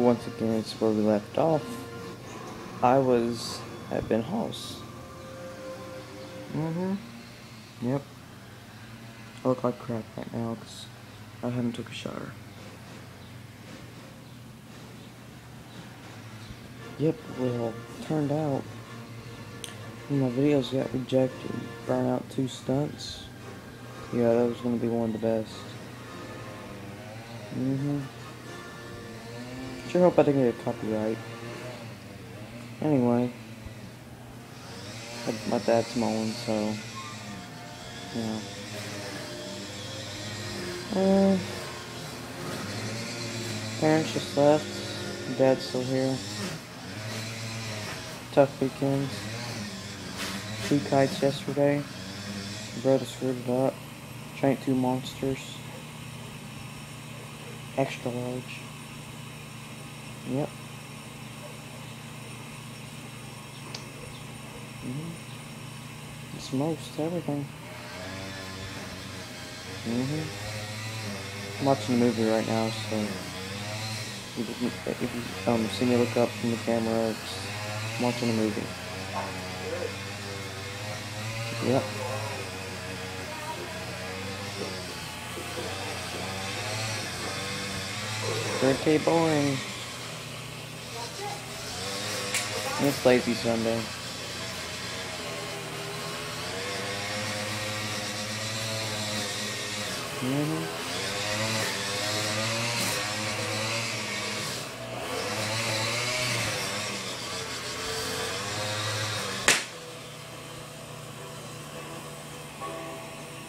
once again, it's where we left off. I was at Ben Hall's. Yep. I look like crap right now because I haven't took a shower. Yep, well, turned out my videos got rejected. Burnout 2 stunts. Yeah, that was going to be one of the best. Sure hope I didn't get a copyright. Anyway, my dad's mowing, so, yeah. Parents just left. Dad's still here. Tough weekend. 2 kites yesterday. Brother screwed it up. Drank 2 monsters. Extra large. Yep. It's most everything. I'm watching a movie right now, so if you see me look up from the camera, I'm watching a movie. Yep. Pretty boring. And it's lazy Sunday.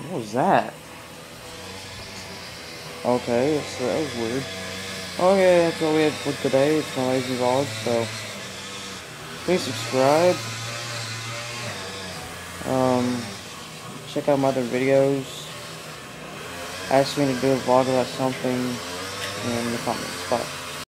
What was that? Okay, so that was weird. Okay, that's all we had for today. It's my lazy vlog, so please subscribe. Check out my other videos. Ask me to do a vlog about something in the comments. Bye.